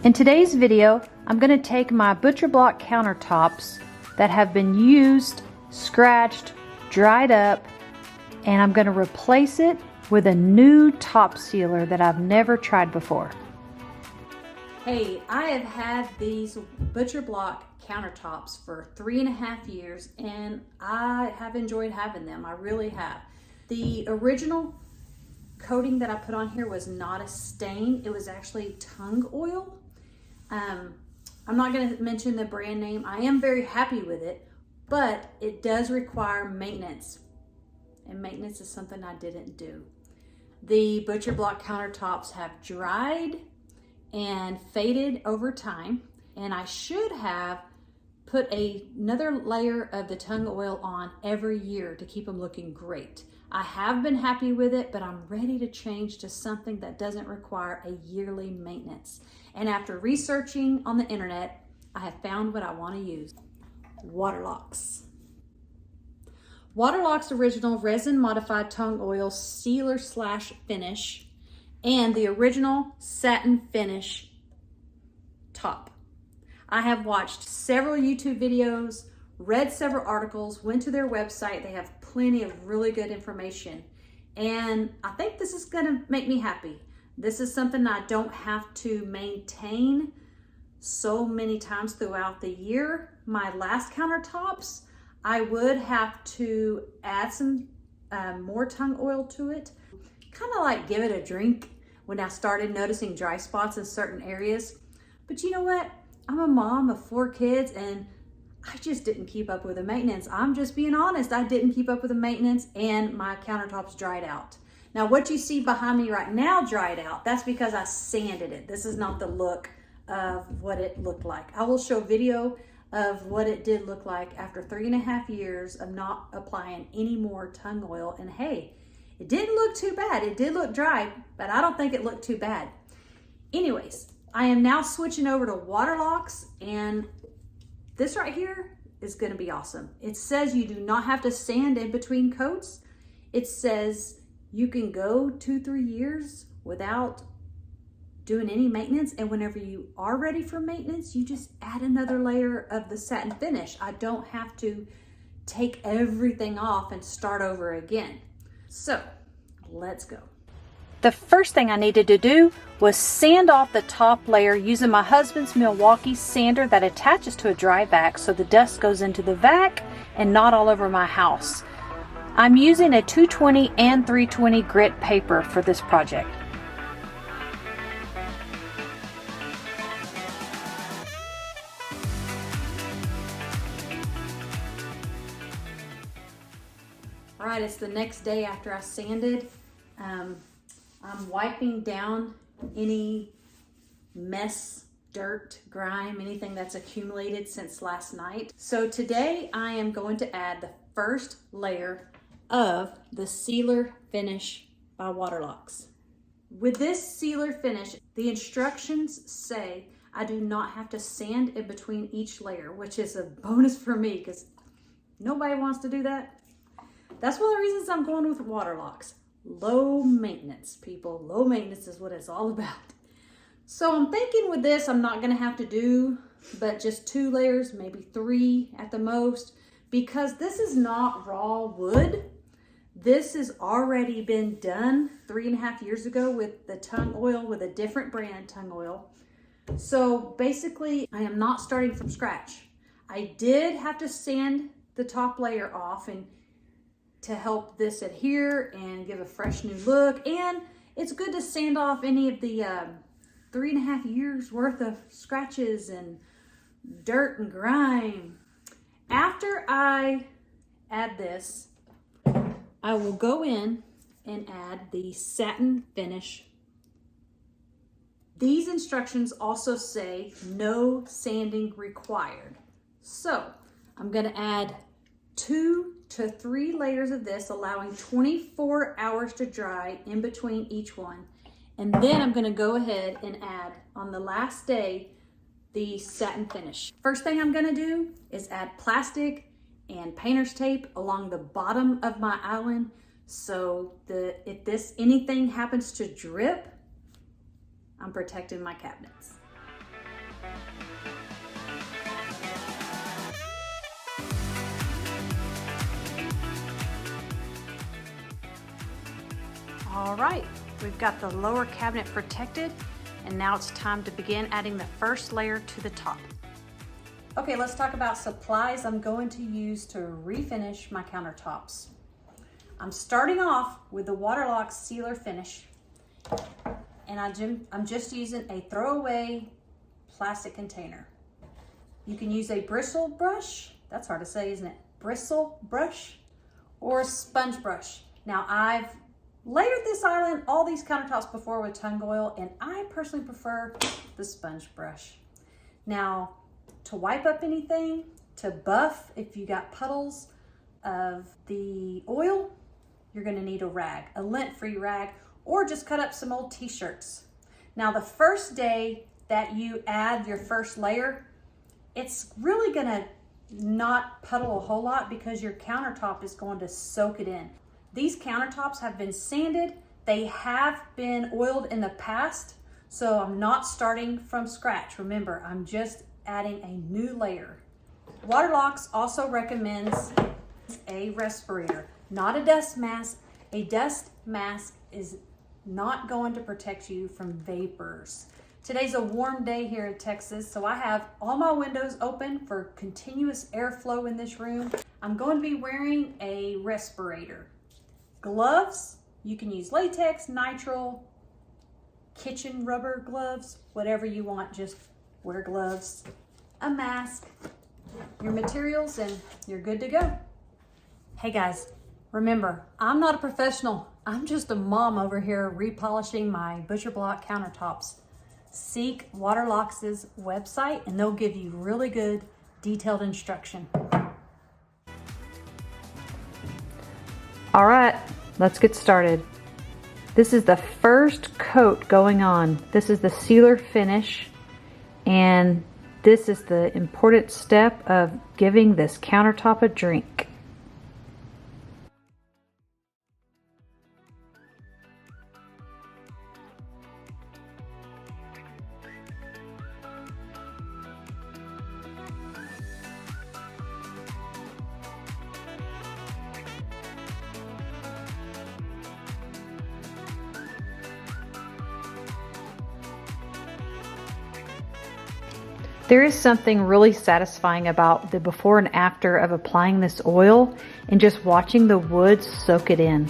In today's video, I'm going to take my Butcher Block countertops that have been used, scratched, dried up, and I'm going to replace it with a new top sealer that I've never tried before. Hey, I have had these Butcher Block countertops for 3.5 years and I have enjoyed having them. I really have. The original coating that I put on here was not a stain. It was actually tung oil. I'm not going to mention the brand name. I am very happy with it, but it does require maintenance. And maintenance is something I didn't do. The Butcher Block countertops have dried and faded over time, and I should have put another layer of the tung oil on every year to keep them looking great. I have been happy with it, but I'm ready to change to something that doesn't require a yearly maintenance. And after researching on the internet, I have found what I want to use. Waterlox. Waterlox original resin modified tung oil sealer / finish and the original satin finish top. I have watched several YouTube videos, read several articles, went to their website. They have plenty of really good information. And I think this is gonna make me happy. This is something I don't have to maintain so many times throughout the year. My last countertops, I would have to add some more tung oil to it. Kind of like give it a drink when I started noticing dry spots in certain areas. But you know what? I'm a mom of 4 kids and I just didn't keep up with the maintenance. I'm just being honest. I didn't keep up with the maintenance and my countertops dried out. Now what you see behind me right now dried out, that's because I sanded it. This is not the look of what it looked like. I will show video of what it did look like after 3.5 years of not applying any more tung oil. And hey, it didn't look too bad. It did look dry, but I don't think it looked too bad. Anyways, I am now switching over to Waterlox, and this right here is gonna be awesome. It says you do not have to sand in between coats. It says you can go 2-3 years without doing any maintenance, and whenever you are ready for maintenance, you just add another layer of the satin finish. I don't have to take everything off and start over again. So let's go. The first thing I needed to do was sand off the top layer using my husband's Milwaukee sander that attaches to a dry vac so the dust goes into the vac and not all over my house. I'm using a 220 and 320 grit paper for this project. All right, it's the next day after I sanded. I'm wiping down any mess, dirt, grime, anything that's accumulated since last night. So today I am going to add the first layer of the sealer finish by Waterlox. With this sealer finish, the instructions say I do not have to sand in between each layer, which is a bonus for me because nobody wants to do that. That's one of the reasons I'm going with Waterlox. Low maintenance, people. Low maintenance is what it's all about. So I'm thinking with this, I'm not gonna have to do but just 2 layers, maybe 3 at the most, because this is not raw wood. This has already been done 3.5 years ago with the tung oil, with a different brand tung oil. So basically, I am not starting from scratch. I did have to sand the top layer off and to help this adhere and give a fresh new look. And it's good to sand off any of the 3.5 years worth of scratches and dirt and grime. After I add this, I will go in and add the satin finish. These instructions also say no sanding required. So I'm gonna add 2 to 3 layers of this, allowing 24 hours to dry in between each one. And then I'm gonna go ahead and add, on the last day, the satin finish. First thing I'm gonna do is add plastic and painter's tape along the bottom of my island so that if anything happens to drip, I'm protecting my cabinets. All right, we've got the lower cabinet protected, and now it's time to begin adding the first layer to the top. Okay, let's talk about supplies I'm going to use to refinish my countertops. I'm starting off with the Waterlox sealer finish, and I'm just using a throwaway plastic container. You can use a bristle brush, that's hard to say, isn't it? Bristle brush or a sponge brush. Now I've layered this island, all these countertops before with tung oil, and I personally prefer the sponge brush. Now, to wipe up anything, to buff if you got puddles of the oil, you're gonna need a rag, a lint-free rag, or just cut up some old t-shirts. Now, the first day that you add your first layer, it's really gonna not puddle a whole lot because your countertop is going to soak it in. These countertops have been sanded. They have been oiled in the past, so I'm not starting from scratch. Remember, I'm just adding a new layer. Waterlox also recommends a respirator, not a dust mask. A dust mask is not going to protect you from vapors. Today's a warm day here in Texas, so I have all my windows open for continuous airflow in this room. I'm going to be wearing a respirator. Gloves, you can use latex, nitrile, kitchen rubber gloves, whatever you want, just wear gloves, a mask, your materials, and you're good to go. Hey guys, remember, I'm not a professional. I'm just a mom over here repolishing my Butcher Block countertops. Seek Waterlox's website and they'll give you really good detailed instruction. All right, let's get started. This is the first coat going on. This is the sealer finish, and this is the important step of giving this countertop a drink. There is something really satisfying about the before and after of applying this oil and just watching the wood soak it in.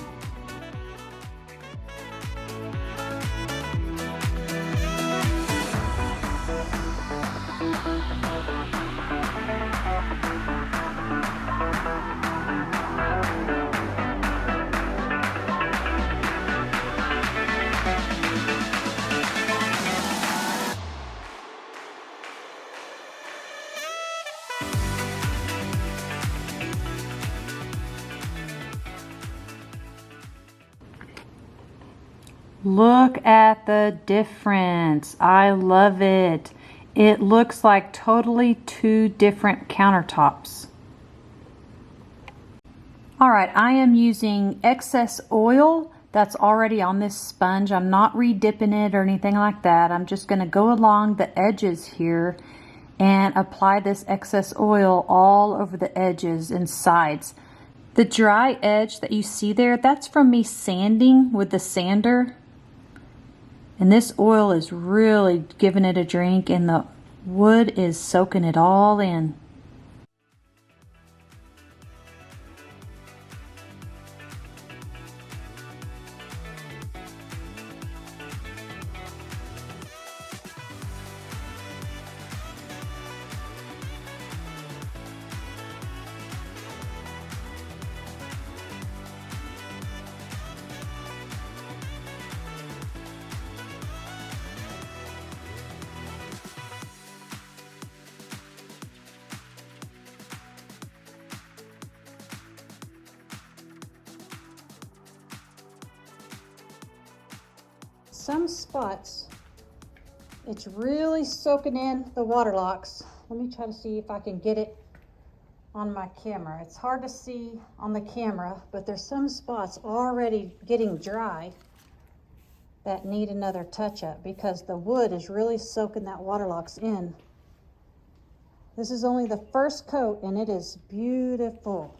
Look at the difference. I love it. It looks like totally two different countertops. All right, I am using excess oil that's already on this sponge. I'm not re-dipping it or anything like that. I'm just gonna go along the edges here and apply this excess oil all over the edges and sides. The dry edge that you see there, that's from me sanding with the sander. And this oil is really giving it a drink, and the wood is soaking it all in. Some spots, it's really soaking in the Waterlox. Let me try to see if I can get it on my camera. It's hard to see on the camera, but there's some spots already getting dry. that need another touch-up because the wood is really soaking that Waterlox in. This is only the first coat and it is beautiful.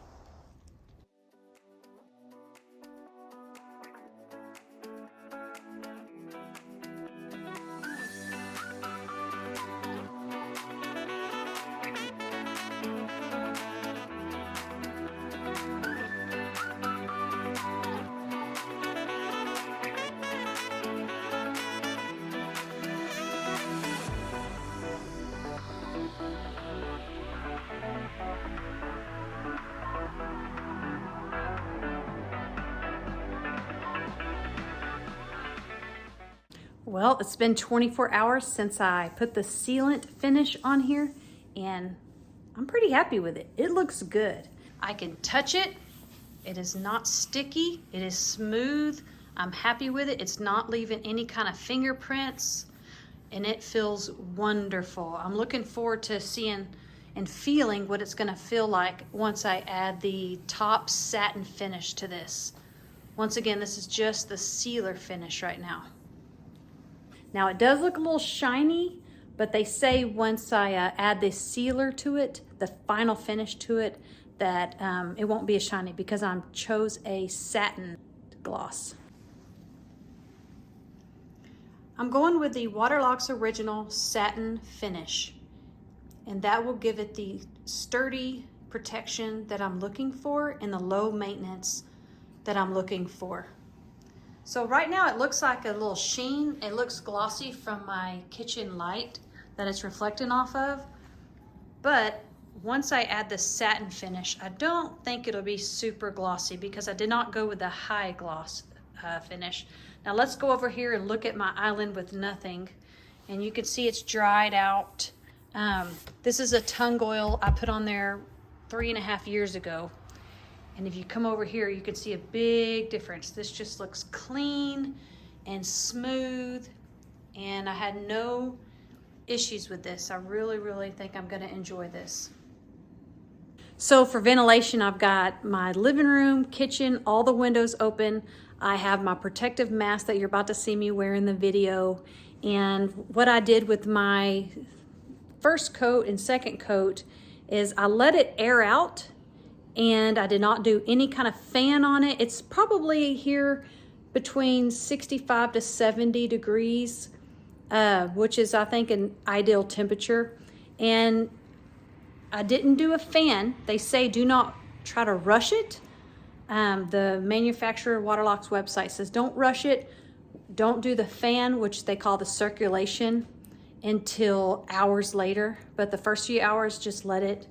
Well, it's been 24 hours since I put the sealant finish on here, and I'm pretty happy with it. It looks good. I can touch it. It is not sticky. It is smooth. I'm happy with it. It's not leaving any kind of fingerprints, and it feels wonderful. I'm looking forward to seeing and feeling what it's gonna feel like once I add the top satin finish to this. Once again, this is just the sealer finish right now. Now it does look a little shiny, but they say once I add this sealer to it, the final finish to it, that it won't be as shiny because I chose a satin gloss. I'm going with the Waterlox Original Satin Finish, and that will give it the sturdy protection that I'm looking for and the low maintenance that I'm looking for. So right now it looks like a little sheen. It looks glossy from my kitchen light that it's reflecting off of. But once I add the satin finish, I don't think it'll be super glossy because I did not go with the high gloss finish. Now let's go over here and look at my island with nothing. And you can see it's dried out. This is a tung oil I put on there 3.5 years ago. And if you come over here, you can see a big difference. This just looks clean and smooth, and I had no issues with this. I really, really think I'm gonna enjoy this. So for ventilation, I've got my living room, kitchen, all the windows open. I have my protective mask that you're about to see me wear in the video. And what I did with my first coat and second coat is I let it air out, and I did not do any kind of fan on it. It's probably here between 65 to 70 degrees, which is I think an ideal temperature. And I didn't do a fan. They say do not try to rush it. The manufacturer Waterlox website says don't rush it. Don't do the fan, which they call the circulation, until hours later. But the first few hours, just let it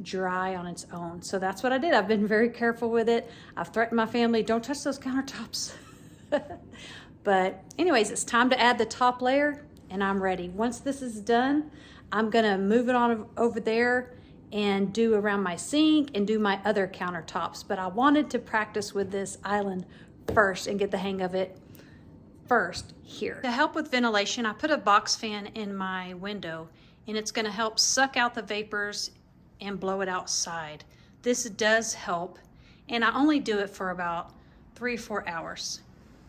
dry on its own. So that's what I did. I've been very careful with it. I've threatened my family, don't touch those countertops. But anyways, it's time to add the top layer, and I'm ready. Once this is done, I'm gonna move it on over there and do around my sink and do my other countertops. But I wanted to practice with this island first and get the hang of it first here. To help with ventilation, I put a box fan in my window, and it's gonna help suck out the vapors and blow it outside. This does help, and I only do it for about 3 or 4 hours.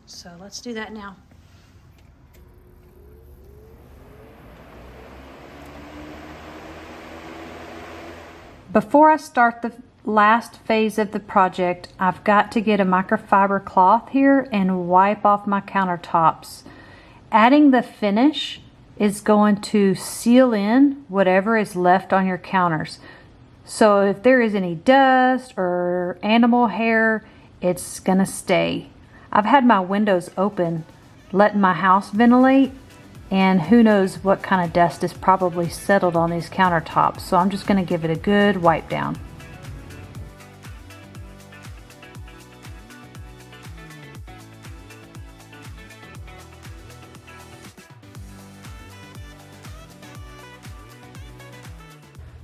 So let's do that now. Before I start the last phase of the project, I've got to get a microfiber cloth here and wipe off my countertops. Adding the finish is going to seal in whatever is left on your counters. So if there is any dust or animal hair, it's gonna stay. I've had my windows open, letting my house ventilate, and who knows what kind of dust is probably settled on these countertops. So I'm just gonna give it a good wipe down.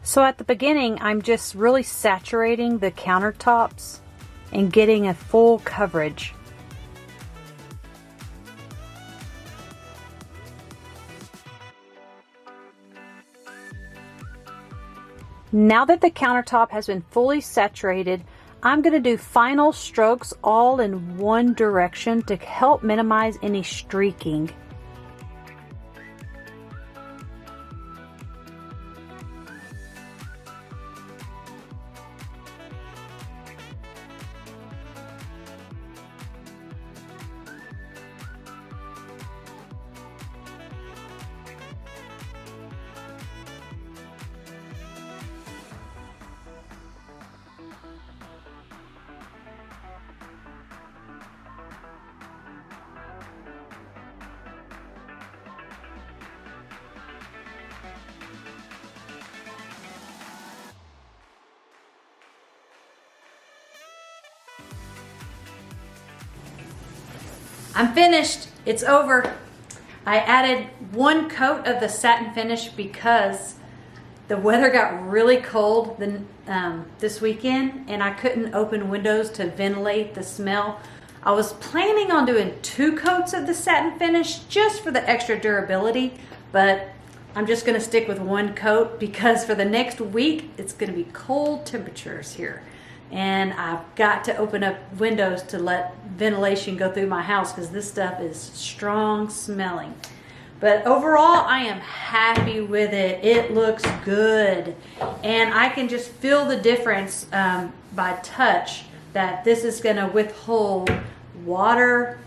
So at the beginning, I'm just really saturating the countertops and getting a full coverage. Now that the countertop has been fully saturated, I'm going to do final strokes all in one direction to help minimize any streaking. I'm finished. It's over. I added one coat of the satin finish because the weather got really cold this weekend and I couldn't open windows to ventilate the smell. I was planning on doing 2 coats of the satin finish just for the extra durability, but I'm just gonna stick with 1 coat because for the next week, it's gonna be cold temperatures here. And I've got to open up windows to let ventilation go through my house because this stuff is strong smelling. But overall, I am happy with it. It looks good. And I can just feel the difference by touch that this is gonna withhold water,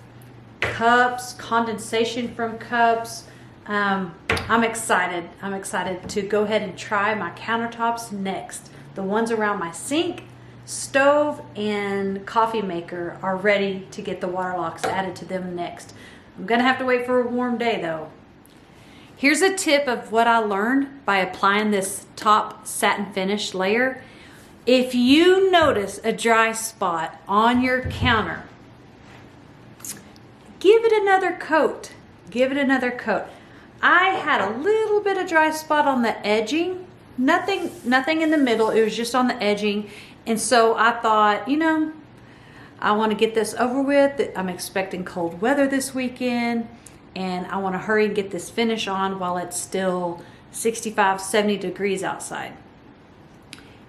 cups, condensation from cups. I'm excited. I'm excited to go ahead and try my countertops next. The ones around my sink, stove, and coffee maker are ready to get the Waterlox added to them next. I'm gonna have to wait for a warm day though. Here's a tip of what I learned by applying this top satin finish layer. If you notice a dry spot on your counter, give it another coat. Give it another coat. I had a little bit of dry spot on the edging. Nothing in the middle. It was just on the edging. And so I thought, you know, I want to get this over with. I'm expecting cold weather this weekend and I want to hurry and get this finish on while it's still 65, 70 degrees outside.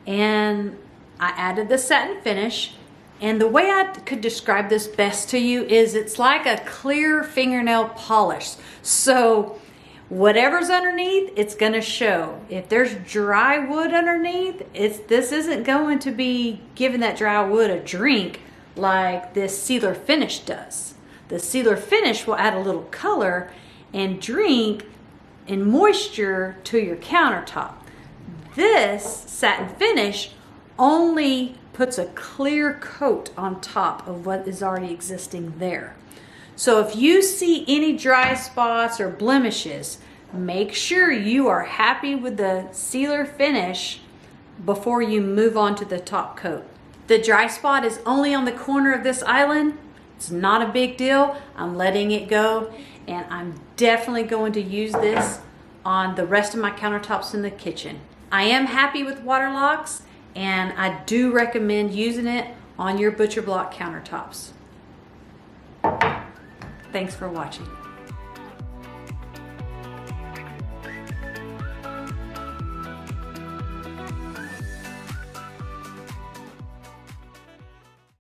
And I added the satin finish. And the way I could describe this best to you is it's like a clear fingernail polish. So whatever's underneath, it's gonna show. If there's dry wood underneath, this isn't going to be giving that dry wood a drink like this sealer finish does. The sealer finish will add a little color and drink and moisture to your countertop. This satin finish only puts a clear coat on top of what is already existing there. So if you see any dry spots or blemishes, make sure you are happy with the sealer finish before you move on to the top coat. The dry spot is only on the corner of this island. It's not a big deal. I'm letting it go, and I'm definitely going to use this on the rest of my countertops in the kitchen. I am happy with Waterlox, and I do recommend using it on your Butcher Block countertops. Thanks for watching.